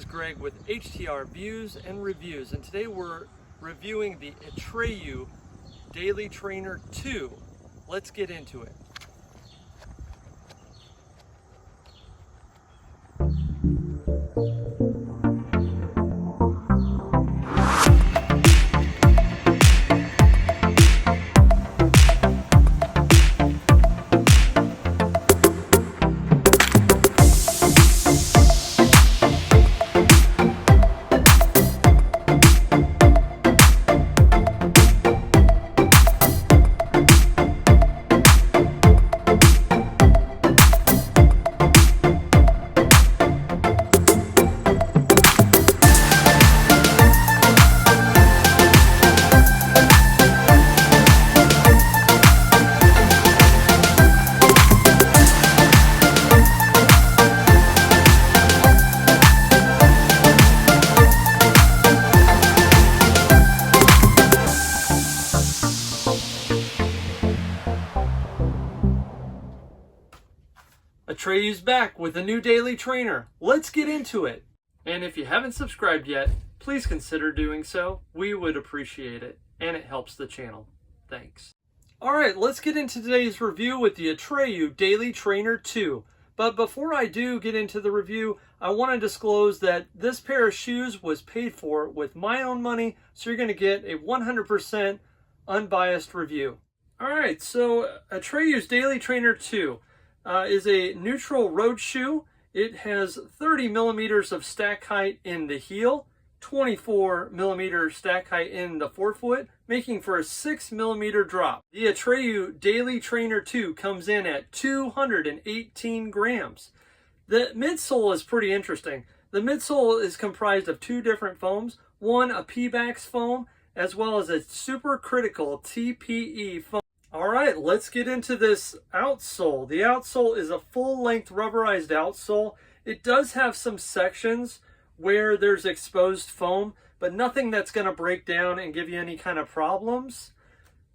is Greg with HTR Views and Reviews, and today we're reviewing the Atreyu Daily Trainer 2. Let's get into it. Atreyu's back with a new daily trainer. Let's get into it. And if you haven't subscribed yet, please consider doing so. We would appreciate it, and it helps the channel. Thanks. All right, let's get into today's review with the Atreyu Daily Trainer 2. But before I do get into the review, I want to disclose that this pair of shoes was paid for with my own money, so you're going to get a 100% unbiased review. All right, so Atreyu's Daily Trainer 2 is a neutral road shoe. It has 30 millimeters of stack height in the heel, 24 millimeter stack height in the forefoot, making for a 6 millimeter drop. The Atreyu Daily Trainer 2 comes in at 218 grams. The midsole is pretty interesting. The midsole is comprised of two different foams, one a Pebax foam as well as a supercritical TPE foam. All right, let's get into this outsole. The outsole is a full-length rubberized outsole. It does have some sections where there's exposed foam, but nothing that's going to break down and give you any kind of problems.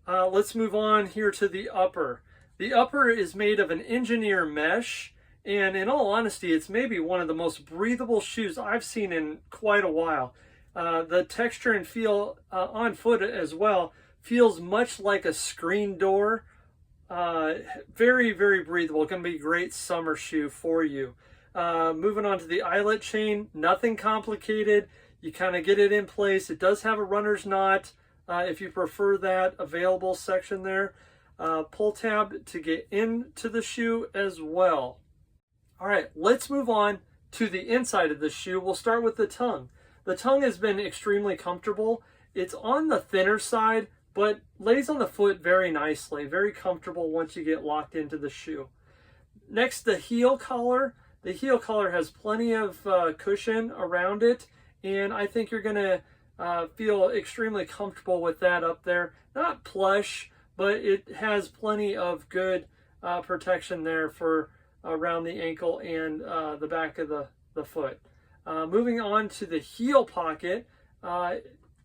Let's move on here to the upper. The upper is made of an engineer mesh, and in all honesty, it's maybe one of the most breathable shoes I've seen in quite a while. The texture and feel on foot as well feels much like a screen door. Very, very breathable. Going to be a great summer shoe for you. Moving on to the eyelet chain, nothing complicated. You kind of get it in place. It does have a runner's knot if you prefer that available section there. Pull tab to get into the shoe as well. All right, let's move on to the inside of the shoe. We'll start with the tongue. The tongue has been extremely comfortable. It's on the thinner side, but lays on the foot very nicely, very comfortable once you get locked into the shoe. Next, the heel collar. The heel collar has plenty of cushion around it, and I think you're going to feel extremely comfortable with that up there. Not plush, but it has plenty of good protection there for around the ankle and the back of the foot. Moving on to the heel pocket,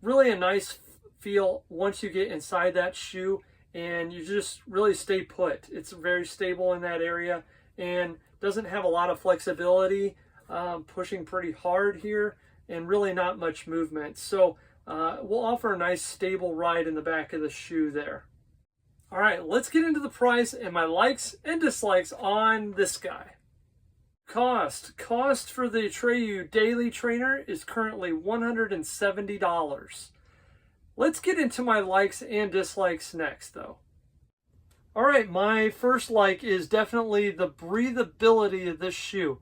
really a nice feel once you get inside that shoe, and you just really stay put. It's very stable in that area and doesn't have a lot of flexibility, pushing pretty hard here, and really not much movement. So we'll offer a nice stable ride in the back of the shoe there. All right, let's get into the price and my likes and dislikes on this guy. Cost for the Atreyu Daily Trainer is currently $170. Let's get into my likes and dislikes next, though. All right, my first like is definitely the breathability of this shoe.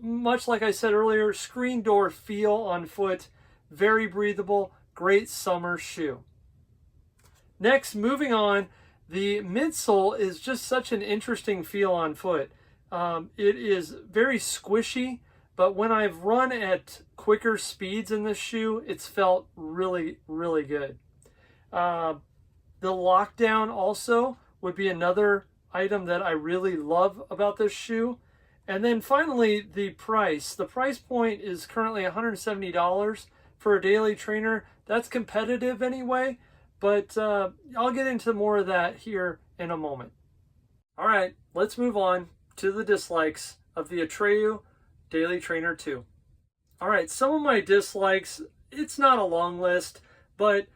Much like I said earlier, screen door feel on foot, very breathable, great summer shoe. Next, moving on, the midsole is just such an interesting feel on foot. It is very squishy, but when I've run at quicker speeds in this shoe, it's felt really, really good. The lockdown also would be another item that I really love about this shoe. And then finally, the price. The price point is currently $170 for a daily trainer. That's competitive anyway, but I'll get into more of that here in a moment. All right, let's move on to the dislikes of the Atreyu Daily Trainer 2. All right, some of my dislikes, it's not a long list, but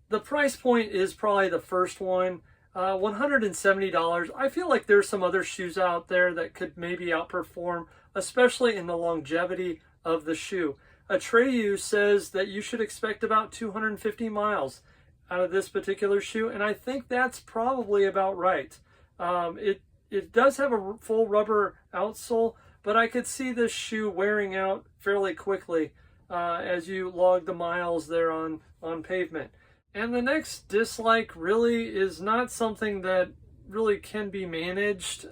the price point is probably the first one. $170. I feel like there's some other shoes out there that could maybe outperform, especially in the longevity of the shoe. Atreyu says that you should expect about 250 miles out of this particular shoe, and I think that's probably about right. It does have a full rubber outsole, but I could see this shoe wearing out fairly quickly as you log the miles there on pavement. And the next dislike really is not something that really can be managed.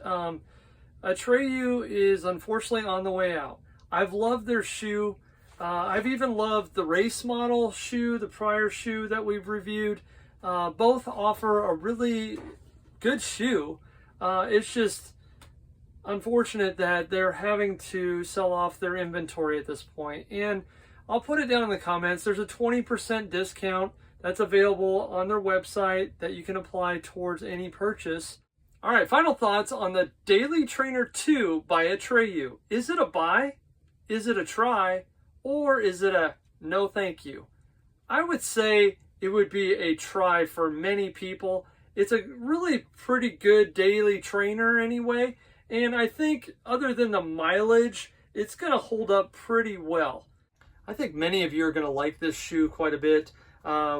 Atreyu is unfortunately on the way out. I've loved their shoe. I've even loved the race model shoe, the prior shoe that we've reviewed. Both offer a really good shoe. It's just unfortunate that they're having to sell off their inventory at this point. And I'll put it down in the comments. There's a 20% discount that's available on their website that you can apply towards any purchase. All right, final thoughts on the Daily Trainer 2 by Atreyu. Is it a buy? Is it a try? Or is it a no thank you? I would say it would be a try for many people. It's a really pretty good daily trainer anyway, and I think other than the mileage, it's going to hold up pretty well. I think many of you are going to like this shoe quite a bit.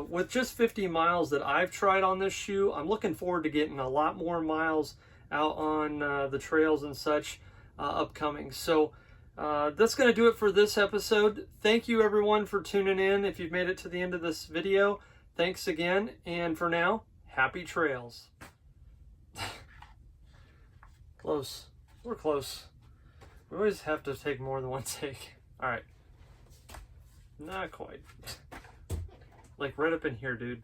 With just 50 miles that I've tried on this shoe, I'm looking forward to getting a lot more miles out on the trails and such upcoming. So that's going to do it for this episode. Thank you everyone for tuning in. If you've made it to the end of this video, thanks again. And for now, happy trails. Close. We're close. We always have to take more than one take. All right. Not quite. Like right up in here, dude.